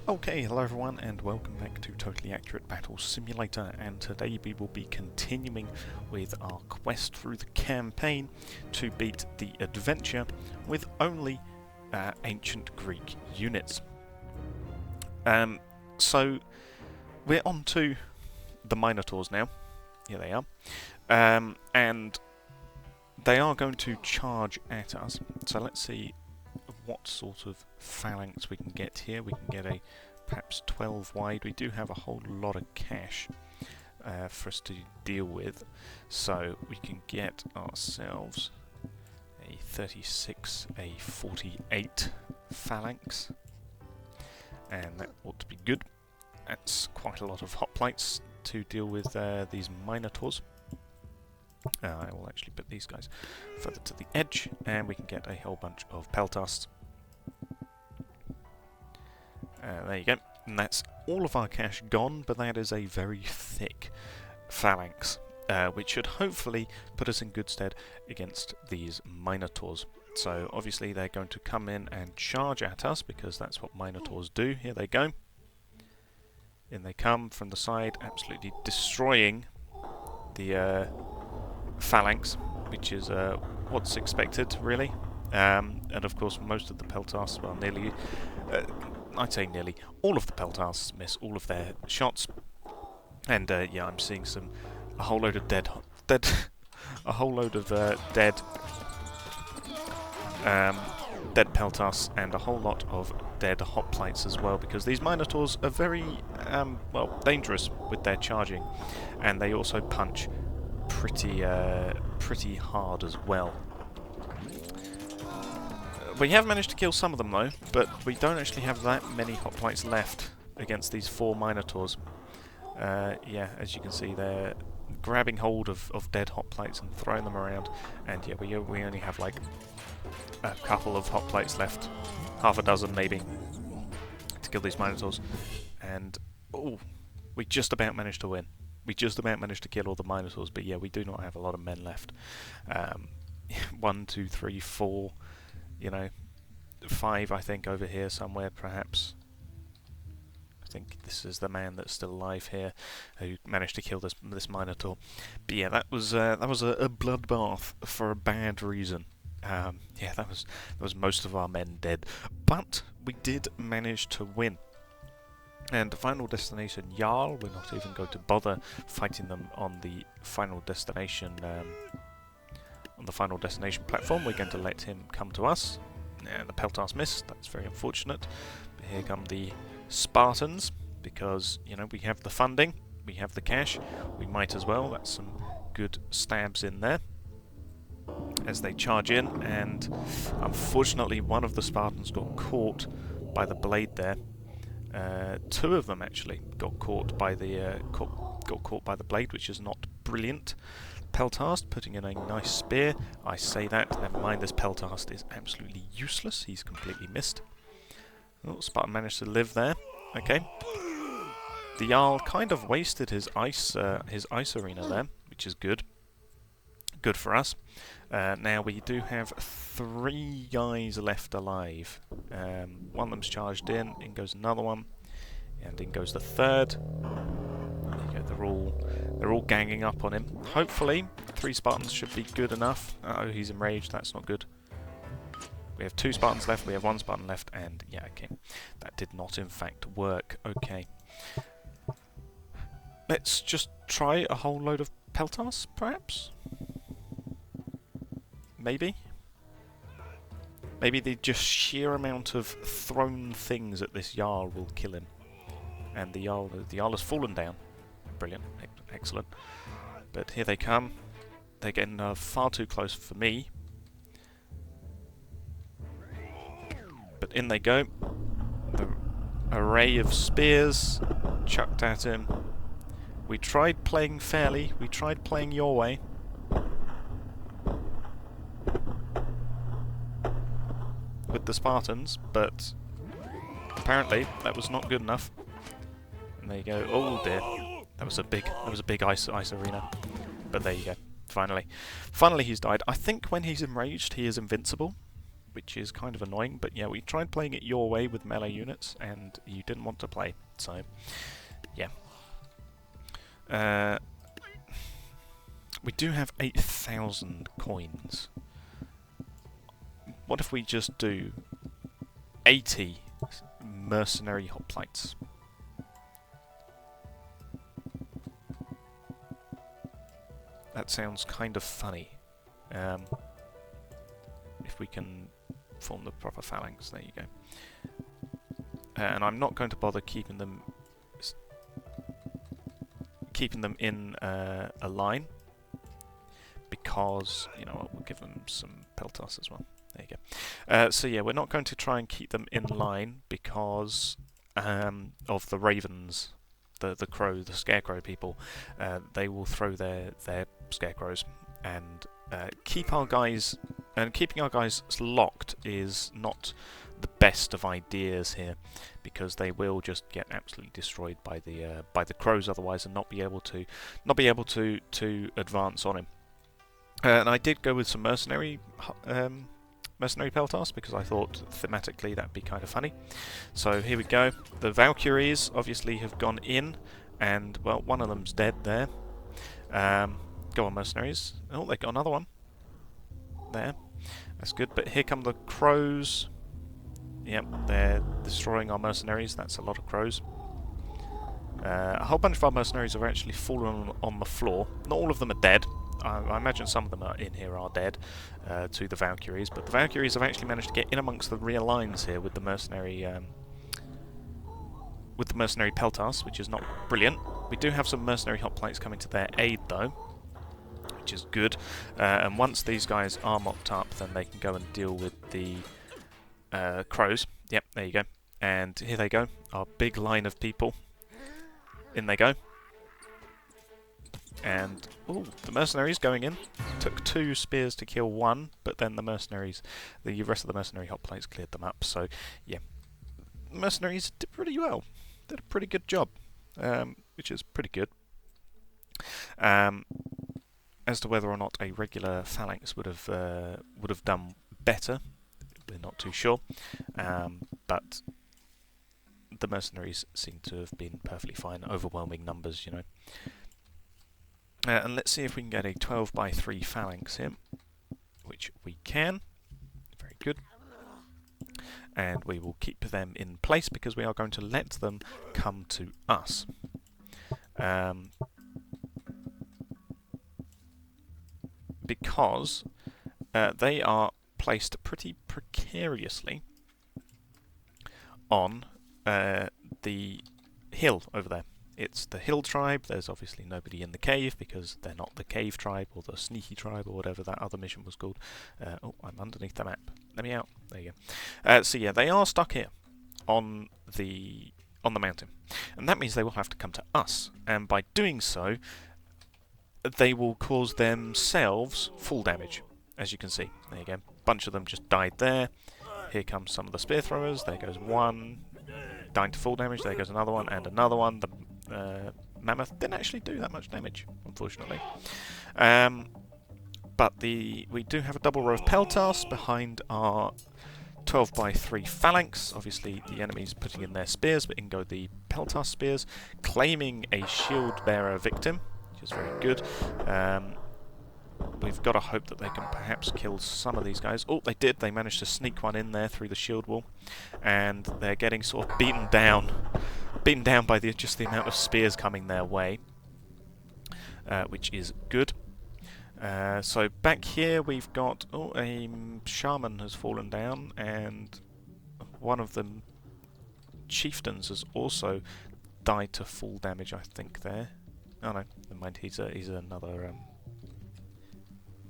Okay, hello everyone and welcome back to Totally Accurate Battle Simulator, and today we will be continuing with our quest through the campaign to beat the adventure with only ancient Greek units. So we're on to the Minotaurs now. Here they are. And they are going to charge at us. So let's see what sort of phalanx we can get here. We can get a perhaps 12 wide. We do have a whole lot of cash for us to deal with, so we can get ourselves a 36, a 48 phalanx, and that ought to be good. That's quite a lot of hoplites to deal with these Minotaurs. I will actually put these guys further to the edge, and we can get a whole bunch of peltasts. There you go, and that's all of our cash gone, but that is a very thick phalanx, which should hopefully put us in good stead against these Minotaurs. So obviously they're going to come in and charge at us, because that's what Minotaurs do. Here they go. In they come from the side, absolutely destroying the phalanx, which is what's expected, really. And of course most of the peltasts, well, nearly, I'd say nearly all of the peltasts miss all of their shots. And yeah, I'm seeing a whole load of dead peltasts and a whole lot of dead hoplites as well, because these Minotaurs are very well, dangerous with their charging, and they also punch pretty hard as well. We have managed to kill some of them though, but we don't actually have that many hoplites left against these 4 Minotaurs. Yeah, as you can see, they're grabbing hold of dead hoplites and throwing them around, and yeah, we only have like a couple of hoplites left, half a dozen maybe, to kill these Minotaurs. And oh, we just about managed to win. We just about managed to kill all the Minotaurs, but yeah, we do not have a lot of men left. 1, 2, 3, 4, you know, 5 I think over here somewhere perhaps. I think this is the man that's still alive here who managed to kill this Minotaur. But yeah, that was a bloodbath for a bad reason. Yeah, that was most of our men dead, but we did manage to win. And the final destination, Jarl, we're not even going to bother fighting them on the final destination platform. We're going to let him come to us. And the peltasts missed. That's very unfortunate. But here come the Spartans, because you know, we have the funding, we have the cash. We might as well. That's some good stabs in there as they charge in, and unfortunately one of the Spartans got caught by the blade there. 2 of them actually got caught by the blade, which is not brilliant. Peltast putting in a nice spear. I say that, never mind, this Peltast is absolutely useless. He's completely missed. Oh, Spartan managed to live there. Okay. The Jarl kind of wasted his ice arena there, which is good. Good for us. Now we do have 3 guys left alive. One of them's charged in goes another one, and in goes the third. There you go, they're all ganging up on him. Hopefully 3 Spartans should be good enough. Oh, he's enraged, that's not good. We have 2 Spartans left, we have 1 Spartan left, and yeah, okay. That did not in fact work. Okay. Let's just try a whole load of peltasts, perhaps? Maybe? Maybe the just sheer amount of thrown things at this Jarl will kill him. And the Jarl has fallen down. Brilliant. Excellent. But here they come. They're getting far too close for me. But in they go. The array of spears chucked at him. We tried playing fairly. We tried playing your way. With the Spartans, but apparently that was not good enough. And there you go. Oh dear, that was a big ice arena. But there you go. Finally he's died. I think when he's enraged, he is invincible. which is kind of annoying. But yeah, we tried playing it your way with melee units, and you didn't want to play. So yeah. We do have 8,000 coins. What if we just do 80 mercenary hoplites? That sounds kind of funny. If we can form the proper phalanx, there you go. And I'm not going to bother keeping them in a line, because, you know what, we'll give them some peltas as well. There you go. So yeah, we're not going to try and keep them in line because of the ravens, the scarecrow people. They will throw their scarecrows, and keeping our guys locked is not the best of ideas here, because they will just get absolutely destroyed by the crows otherwise, and not be able to advance on him. And I did go with some mercenary peltas because I thought thematically that'd be kind of funny. So here we go. The Valkyries obviously have gone in, and well, one of them's dead there. Go on, mercenaries. Oh, they got another one. There. That's good. But here come the crows. Yep, they're destroying our mercenaries. That's a lot of crows. A whole bunch of our mercenaries have actually fallen on the floor. Not all of them are dead. I imagine some of them in here are dead to the Valkyries, but the Valkyries have actually managed to get in amongst the rear lines here with the mercenary peltas, which is not brilliant. We do have some mercenary hoplites coming to their aid though, which is good. And once these guys are mopped up, then they can go and deal with the crows. Yep, there you go. And here they go, our big line of people. In they go. And ooh, the mercenaries going in. Took 2 spears to kill 1, but then the rest of the mercenary hoplites cleared them up. So yeah, the mercenaries did pretty well. Did a pretty good job, which is pretty good. As to whether or not a regular phalanx would have done better, we're not too sure. But the mercenaries seem to have been perfectly fine. Overwhelming numbers, you know. And let's see if we can get a 12 by 3 phalanx here, which we can. Very good. And we will keep them in place because we are going to let them come to us. Because they are placed pretty precariously on the hill over there. It's the hill tribe. There's obviously nobody in the cave because they're not the cave tribe or the sneaky tribe or whatever that other mission was called. Oh, I'm underneath the map. Let me out. There you go. So yeah, they are stuck here on the mountain, and that means they will have to come to us. And by doing so, they will cause themselves full damage, as you can see. There you go. A bunch of them just died there. Here comes some of the spear throwers. There goes one, dying to full damage. There goes another one and another one. The mammoth didn't actually do that much damage, unfortunately. But we do have a double row of peltas behind our 12 by 3 phalanx. Obviously, the enemy's putting in their spears, but in go the peltas spears, claiming a shield bearer victim, which is very good. We've got to hope that they can perhaps kill some of these guys. Oh, they did. They managed to sneak one in there through the shield wall, and they're getting sort of beaten down by just the amount of spears coming their way, which is good. So back here we've got a shaman has fallen down, and one of the chieftains has also died to full damage, I think. There. Oh no, never mind. He's another.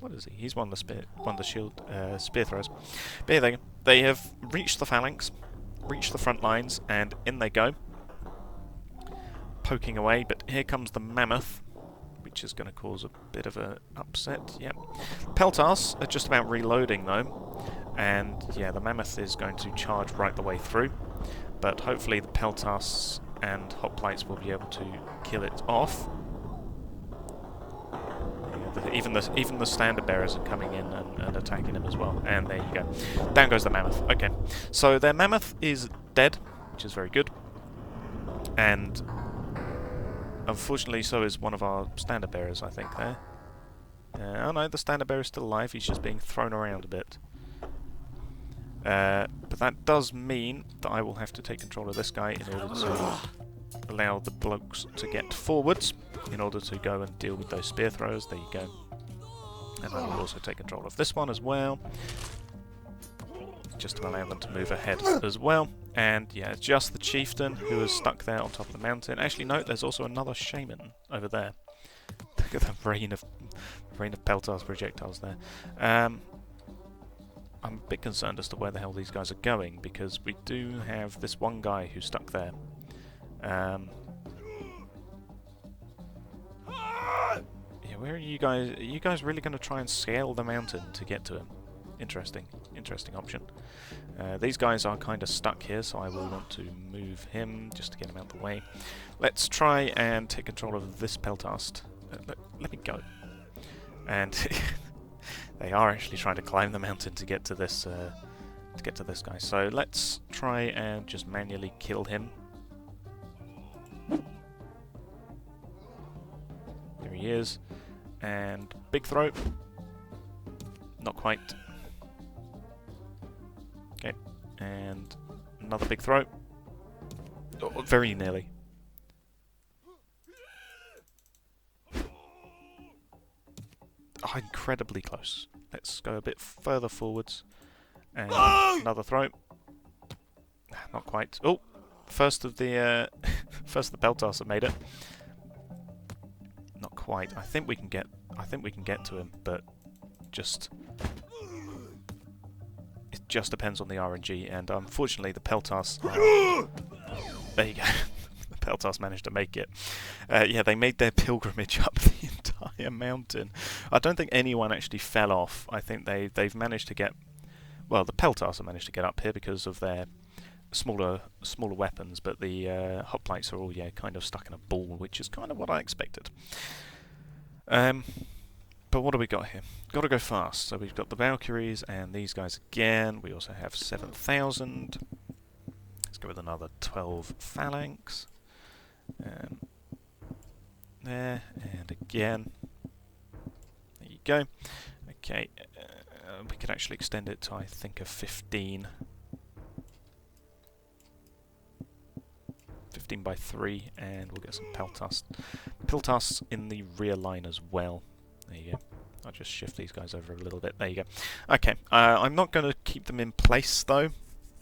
What is he? He's one of the shield spear throwers. But here they go. They have reached the phalanx, reached the front lines, and in they go, poking away. But here comes the mammoth, which is going to cause a bit of an upset. Yep. Peltas are just about reloading though, and yeah, the mammoth is going to charge right the way through. But hopefully the peltas and hoplites will be able to kill it off. even the standard bearers are coming in and attacking him as well. And there you go. Down goes the mammoth. Okay, so their mammoth is dead, which is very good. And unfortunately, so is one of our standard bearers, I think, there. Oh no, the standard bearer is still alive. He's just being thrown around a bit. But that does mean that I will have to take control of this guy in order to allow the blokes to get forwards, in order to go and deal with those spear throwers. There you go. And I will also take control of this one as well, just to allow them to move ahead as well. And yeah, it's just the chieftain who is stuck there on top of the mountain. Actually, no, there's also another shaman over there. Look at the rain of Peltar's projectiles there. I'm a bit concerned as to where the hell these guys are going, because we do have this one guy who's stuck there. Yeah, where are you guys? Are you guys really going to try and scale the mountain to get to him? Interesting option. These guys are kind of stuck here, so I will want to move him just to get him out of the way. Let's try and take control of this Peltast. Let me go. And they are actually trying to climb the mountain to get to this guy. So let's try and just manually kill him. There he is. And big throw. Not quite. Okay. And another big throw. Oh, very nearly. Oh, incredibly close. Let's go a bit further forwards. And another throw. Not quite. Oh, first of the Peltas have made it. Not quite. I think we can get to him, but it just depends on the RNG, and unfortunately the Peltas there you go. The Peltas managed to make it. Yeah, they made their pilgrimage up the entire mountain. I don't think anyone actually fell off. I think they've managed to get, well, the Peltas have managed to get up here because of their smaller weapons, but the hoplites are all kind of stuck in a ball, which is kind of what I expected. But what do we got here? Got to go fast. So we've got the Valkyries and these guys again. We also have 7,000. Let's go with another 12 phalanx. There and again. There you go. Okay, we could actually extend it to, I think, a 15. 15 by 3, and we'll get some Peltas in the rear line as well. There you go. I'll just shift these guys over a little bit. There you go. Okay, I'm not going to keep them in place though.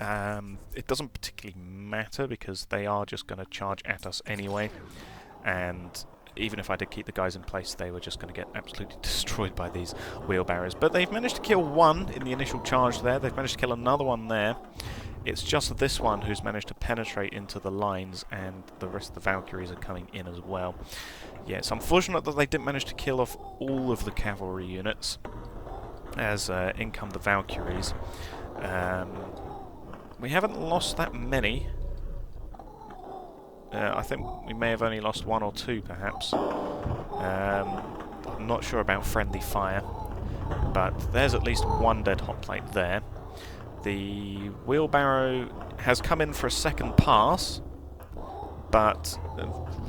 It doesn't particularly matter because they are just going to charge at us anyway. And even if I did keep the guys in place, they were just going to get absolutely destroyed by these wheelbarrows. But they've managed to kill one in the initial charge there. They've managed to kill another one there. It's just this one who's managed to penetrate into the lines, and the rest of the Valkyries are coming in as well. Yeah, it's unfortunate that they didn't manage to kill off all of the cavalry units, as in come the Valkyries. We haven't lost that many. I think we may have only lost 1 or 2, perhaps. I'm not sure about friendly fire, but there's at least one dead hoplite there. The wheelbarrow has come in for a second pass, but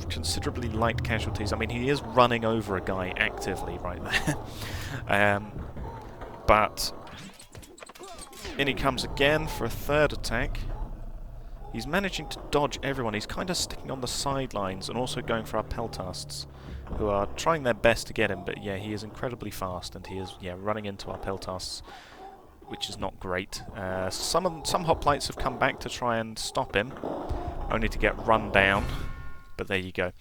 considerably light casualties. I mean, he is running over a guy actively right there. But in he comes again for a third attack. He's managing to dodge everyone. He's kind of sticking on the sidelines and also going for our Peltasts, who are trying their best to get him, but yeah, he is incredibly fast, and he is running into our Peltasts, which is not great. Some hoplites have come back to try and stop him, only to get run down. But there you go.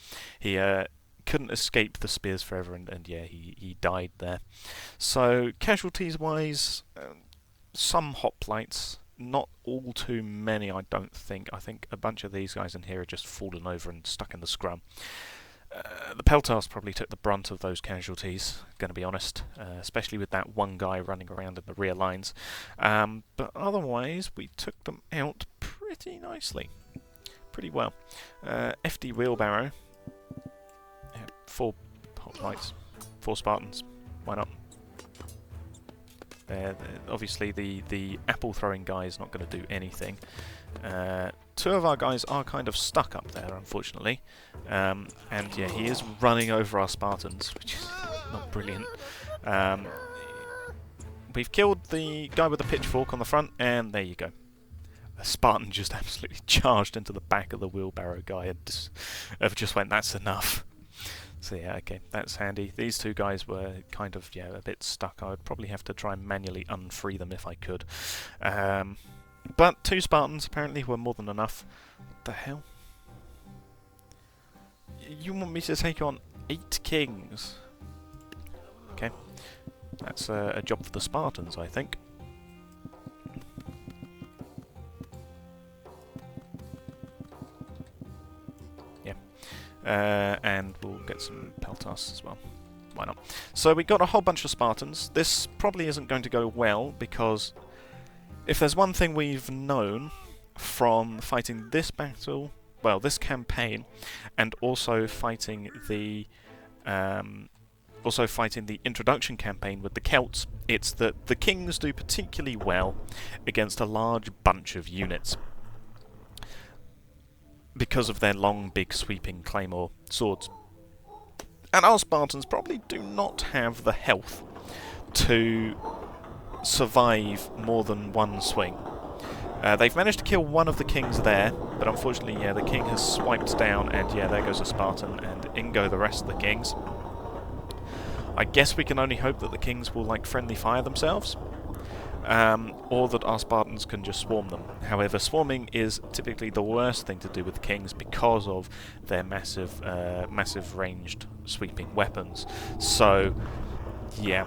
He couldn't escape the spears forever, and yeah, he died there. So casualties-wise, some hoplites, not all too many, I don't think. I think a bunch of these guys in here are just fallen over and stuck in the scrum. The Peltas probably took the brunt of those casualties, going to be honest, especially with that one guy running around in the rear lines. But otherwise, we took them out pretty nicely, pretty well. FD wheelbarrow, 4 hoplites, 4 Spartans. Why not? Obviously, the apple throwing guy is not going to do anything. Two of our guys are kind of stuck up there, unfortunately. And yeah, he is running over our Spartans, which is not brilliant. We've killed the guy with the pitchfork on the front, and there you go. A Spartan just absolutely charged into the back of the wheelbarrow guy and just went, that's enough. So yeah, okay, that's handy. These two guys were kind of, yeah, a bit stuck. I would probably have to try and manually unfree them if I could. But 2 Spartans apparently were more than enough. What the hell? You want me to take on 8 kings? Okay, that's a job for the Spartans, I think. And we'll get some peltasts as well. Why not? So we got a whole bunch of Spartans. This probably isn't going to go well, because if there's one thing we've known from fighting this battle, well, this campaign, and also fighting the introduction campaign with the Celts, it's that the kings do particularly well against a large bunch of units, because of their long, big, sweeping claymore swords. And our Spartans probably do not have the health to survive more than one swing. They've managed to kill one of the kings there, but unfortunately, yeah, the king has swiped down, and yeah, there goes a Spartan, and in go the rest of the kings. I guess we can only hope that the kings will, like, friendly fire themselves. Or that our Spartans can just swarm them. However, swarming is typically the worst thing to do with kings because of their massive ranged sweeping weapons. So, yeah.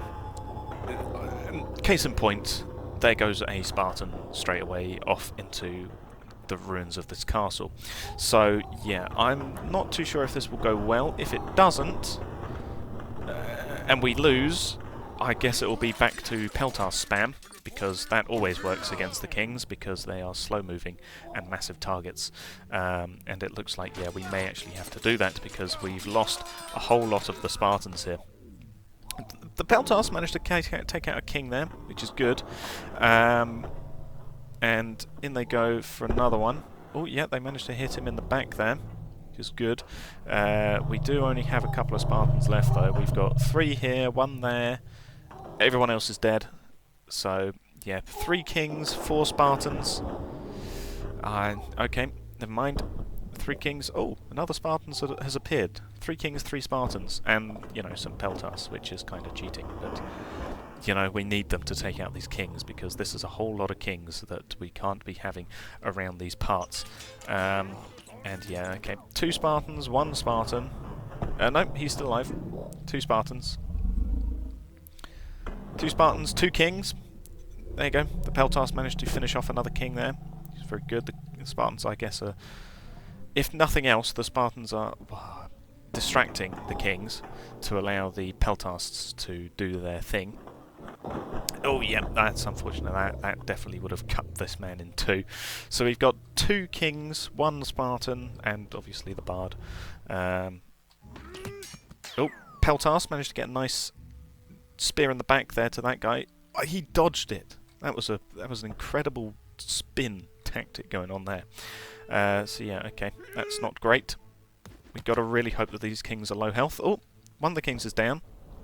Case in point, there goes a Spartan straight away off into the ruins of this castle. So, yeah, I'm not too sure if this will go well. If it doesn't, and we lose, I guess it will be back to peltast spam, because that always works against the kings, because they are slow-moving and massive targets. And it looks like, yeah, we may actually have to do that, because we've lost a whole lot of the Spartans here. The peltasts managed to take out a king there, which is good. And in they go for another one. Oh, yeah, they managed to hit him in the back there, which is good. We do only have a couple of Spartans left, though. We've got 3 here, 1 there. Everyone else is dead. So, yeah, 3 kings, 4 Spartans. Okay, never mind. 3 kings. Oh, another Spartan has appeared. 3 kings, 3 Spartans. And, you know, some peltasts, which is kind of cheating. But, you know, we need them to take out these kings, because this is a whole lot of kings that we can't be having around these parts. And, yeah, okay. 2 Spartans, 1 Spartan. No, he's still alive. 2 Spartans. 2 Spartans, 2 kings. There you go. The peltast managed to finish off another king there. He's very good. The Spartans, I guess, are... If nothing else, the Spartans are distracting the kings to allow the peltasts to do their thing. Oh, yeah, that's unfortunate. That definitely would have cut this man in 2. So we've got 2 kings, 1 Spartan, and obviously the bard. Oh, peltast managed to get a nice spear in the back there to that guy. He dodged it. That was an incredible spin tactic going on there. So yeah, okay, that's not great. We've got to really hope that these kings are low health. Oh, one of the kings is down.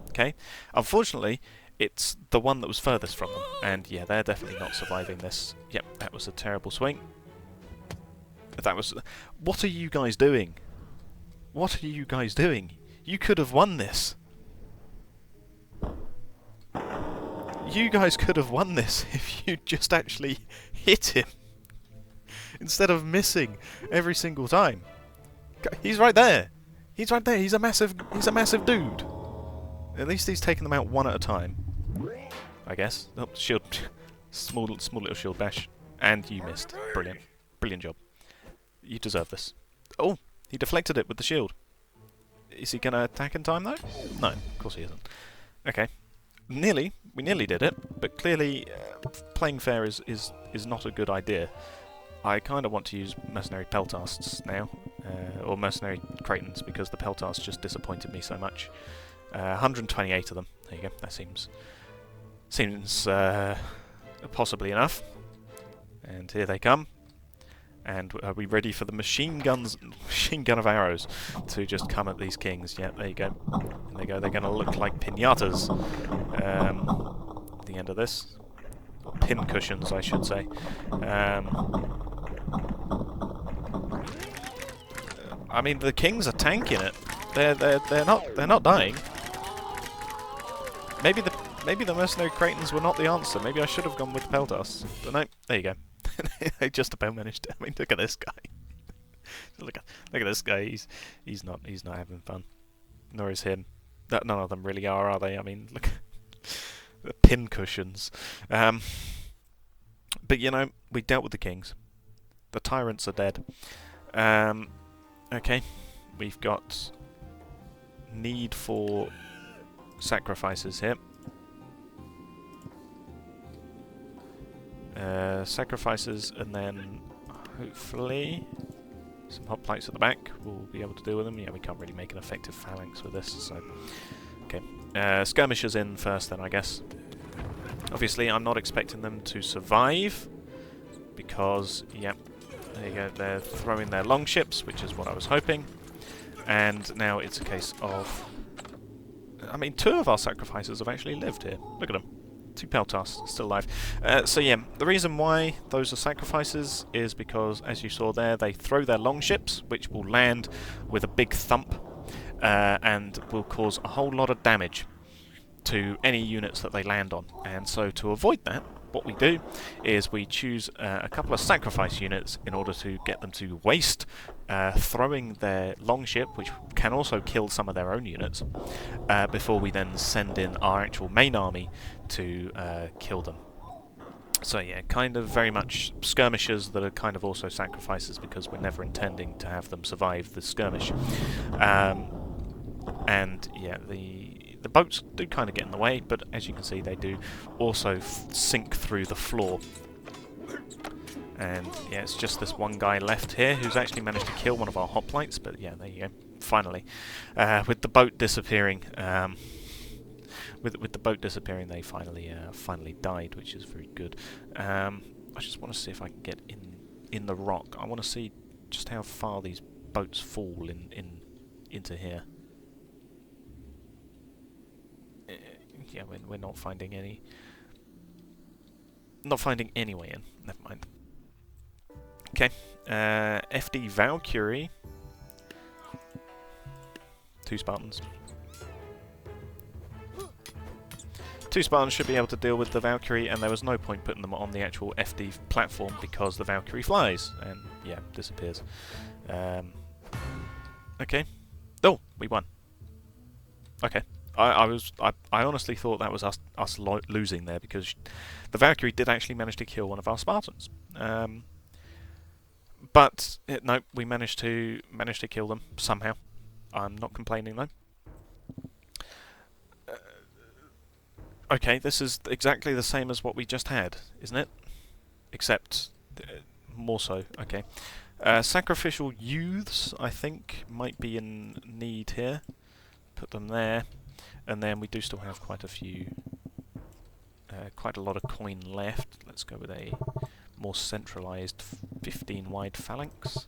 Okay, unfortunately, it's the one that was furthest from them, and yeah, they're definitely not surviving this. Yep, that was a terrible swing. That was... What are you guys doing? What are you guys doing? You could have won this. You guys could have won this if you just actually hit him instead of missing every single time. He's right there. He's right there. He's a massive dude. At least he's taking them out one at a time, I guess. Oh, shield, small little shield bash, and you missed. Brilliant, brilliant job. You deserve this. Oh, he deflected it with the shield. Is he going to attack in time though? No, of course he isn't. Okay. We nearly did it, but clearly playing fair is not a good idea. I kind of want to use mercenary peltasts now, or mercenary cretans, because the peltasts just disappointed me so much. 128 of them. There you go. That seems possibly enough. And here they come. And are we ready for the machine gun of arrows to just come at these kings? Yeah, there you go. And they go. They're going to look like pinatas at the end of this. Pin cushions, I should say. I mean, the kings are tanking it. They're not dying. Maybe the mercenary Cretans were not the answer. Maybe I should have gone with Peltas. But no, there you go. They just about managed to. I mean, look at this guy. look at this guy. He's not having fun. Nor is him. None of them really are they? I mean, look. The pin cushions. But you know, we dealt with the kings. The tyrants are dead. Okay, we've got need for sacrifices here. Sacrifices, and then hopefully some hoplites at the back. We'll be able to deal with them. Yeah, we can't really make an effective phalanx with this, so okay. Skirmishers in first, then I guess. Obviously, I'm not expecting them to survive because, yep, there you go. They're throwing their longships, which is what I was hoping. And now it's a case of, I mean, 2 of our sacrifices have actually lived here. Look at them. 2 Peltas, still alive. So yeah, the reason why those are sacrifices is because, as you saw there, they throw their longships, which will land with a big thump, and will cause a whole lot of damage to any units that they land on. And so to avoid that, what we do is we choose a couple of sacrifice units in order to get them to waste throwing their longship, which can also kill some of their own units, before we then send in our actual main army to kill them. So yeah, kind of very much skirmishers that are kind of also sacrifices, because we're never intending to have them survive the skirmish. And yeah, the boats do kind of get in the way, but as you can see, they do also sink through the floor. And yeah, it's just this one guy left here who's actually managed to kill one of our hoplites. But yeah, there you go. Finally, with the boat disappearing, with the boat disappearing, they finally died, which is very good. I just want to see if I can get in the rock. I want to see just how far these boats fall into here. Yeah, we're not finding any. Not finding any way in. Never mind. Okay, FD Valkyrie. 2 Spartans. 2 Spartans should be able to deal with the Valkyrie, and there was no point putting them on the actual FD platform because the Valkyrie flies and yeah, disappears. Okay. Oh, we won. Okay. I honestly thought that was us losing there, because the Valkyrie did actually manage to kill one of our Spartans. But no, we managed to kill them somehow. I'm not complaining though. Okay, this is exactly the same as what we just had, isn't it? Except more so. Okay. Sacrificial youths, I think, might be in need here. Put them there. And then we do still have quite a lot of coin left. Let's go with a more centralised 15 wide phalanx.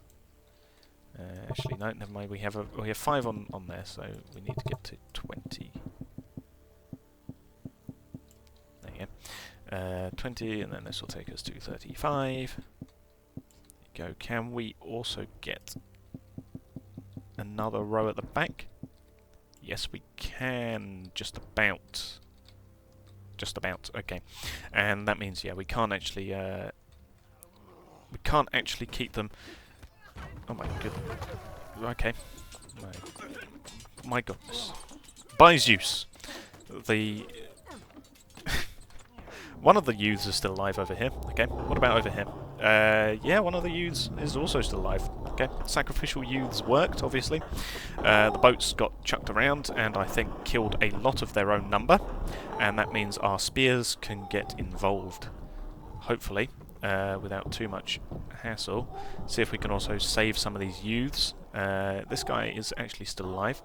Actually, no, never mind. We have 5 on there, so we need to get to 20. There you go. 20, and then this will take us to 35. There you go. Can we also get another row at the back? Yes, we can. Just about. Okay. And that means, yeah, we can't actually keep them. Oh my goodness. Okay. My goodness. By Zeus. The one of the youths is still alive over here. Okay. What about over here? Yeah, one of the youths is also still alive. Okay. Sacrificial youths worked, obviously. The boats got chucked around and I think killed a lot of their own number. And that means our spears can get involved. Hopefully. Without too much hassle. See if we can also save some of these youths. This guy is actually still alive.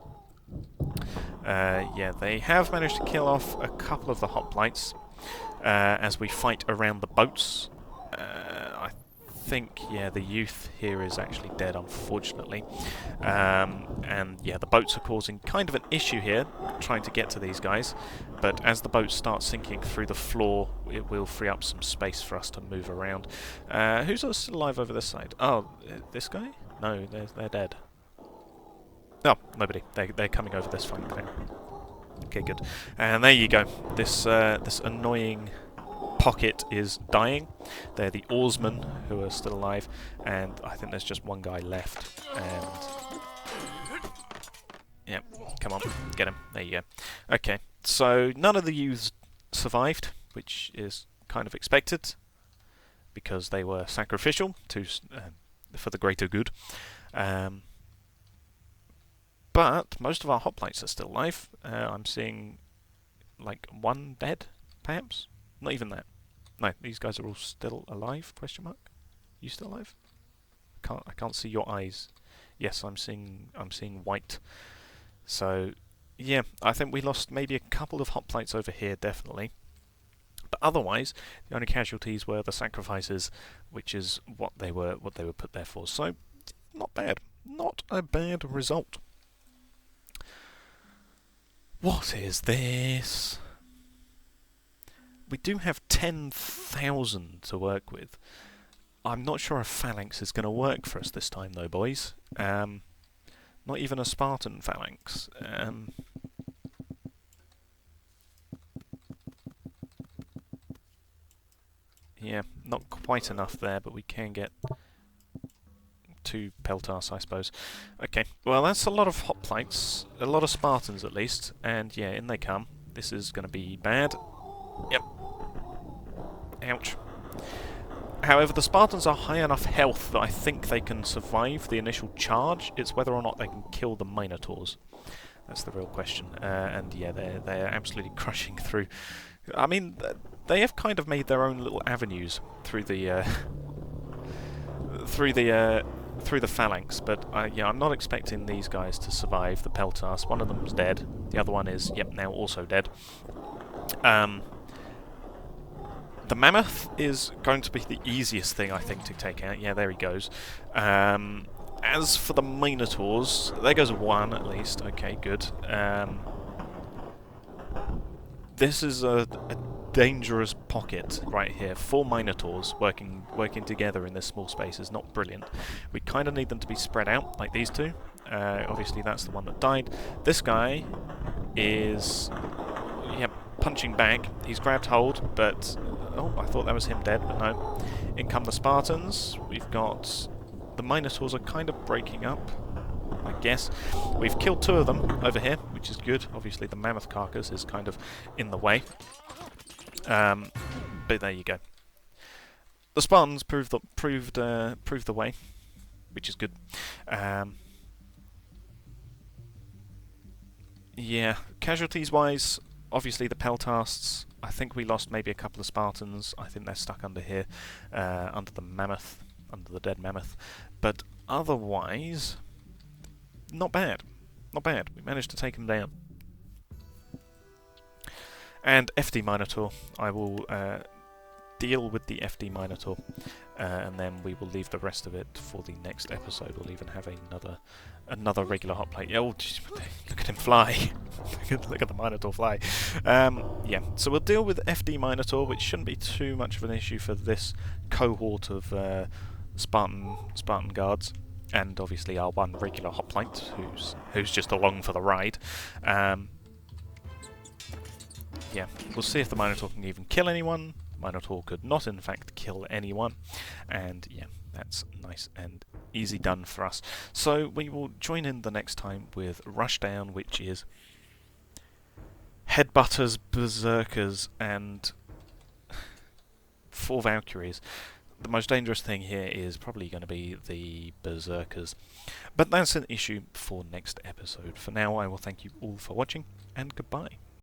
Yeah, they have managed to kill off a couple of the hoplites as we fight around the boats. I think, yeah, the youth here is actually dead, unfortunately. And yeah, the boats are causing kind of an issue here, trying to get to these guys. But as the boats start sinking through the floor, it will free up some space for us to move around. Who's still alive over this side? Oh, this guy? No, they're dead. Oh, nobody. They're coming over this flank now. Okay, good. And there you go. This annoying pocket is dying. They're the oarsmen who are still alive, and I think there's just one guy left. And yep, come on, get him. There you go. Okay, so none of the youths survived, which is kind of expected because they were sacrificial to for the greater good. But most of our hoplites are still alive. I'm seeing like one dead, perhaps. Not even that. No, these guys are all still alive? Question mark. You still alive? I can't see your eyes. Yes, I'm seeing white. So yeah, I think we lost maybe a couple of hoplites over here, definitely. But otherwise, the only casualties were the sacrifices, which is what they were put there for. So not bad. Not a bad result. What is this? We do have 10,000 to work with. I'm not sure a phalanx is going to work for us this time, though, boys. Not even a Spartan phalanx. Yeah, not quite enough there, but we can get 2 peltas, I suppose. Okay, well, that's a lot of hoplites, a lot of Spartans at least, and yeah, in they come. This is going to be bad. Yep. Ouch. However, the Spartans are high enough health that I think they can survive the initial charge. It's whether or not they can kill the Minotaurs. That's the real question. And yeah, they're absolutely crushing through. I mean, they have kind of made their own little avenues through the through the phalanx. But yeah, I'm not expecting these guys to survive the peltas. One of them's dead. The other one is, yep, now also dead. The mammoth is going to be the easiest thing, I think, to take out. Yeah, there he goes. As for the Minotaurs, there goes one at least. Okay, good. This is a dangerous pocket right here. 4 Minotaurs working together in this small space is not brilliant. We kind of need them to be spread out, like these two. Obviously, that's the one that died. This guy is, yeah, punching back. He's grabbed hold, but oh, I thought that was him dead, but no. In come the Spartans. We've got the Minotaurs are kind of breaking up, I guess. We've killed 2 of them over here, which is good. Obviously, the mammoth carcass is kind of in the way. But there you go. The Spartans proved the way, which is good. Yeah, casualties-wise, obviously the peltasts. I think we lost maybe a couple of Spartans. I think they're stuck under here, under the mammoth, under the dead mammoth. But otherwise, not bad. Not bad. We managed to take them down. And FD Minotaur. I will deal with the FD Minotaur, and then we will leave the rest of it for the next episode. We'll even have another regular hoplite. Oh, look at him fly! Look at the Minotaur fly. Yeah, so we'll deal with FD Minotaur, which shouldn't be too much of an issue for this cohort of Spartan guards, and obviously our one regular hoplite who's just along for the ride. Yeah, we'll see if the Minotaur can even kill anyone. Minotaur could not, in fact, kill anyone. And yeah, that's nice and easy done for us. So we will join in the next time with Rushdown, which is Headbutters, Berserkers, and 4 Valkyries. The most dangerous thing here is probably going to be the Berserkers. But that's an issue for next episode. For now, I will thank you all for watching, and goodbye.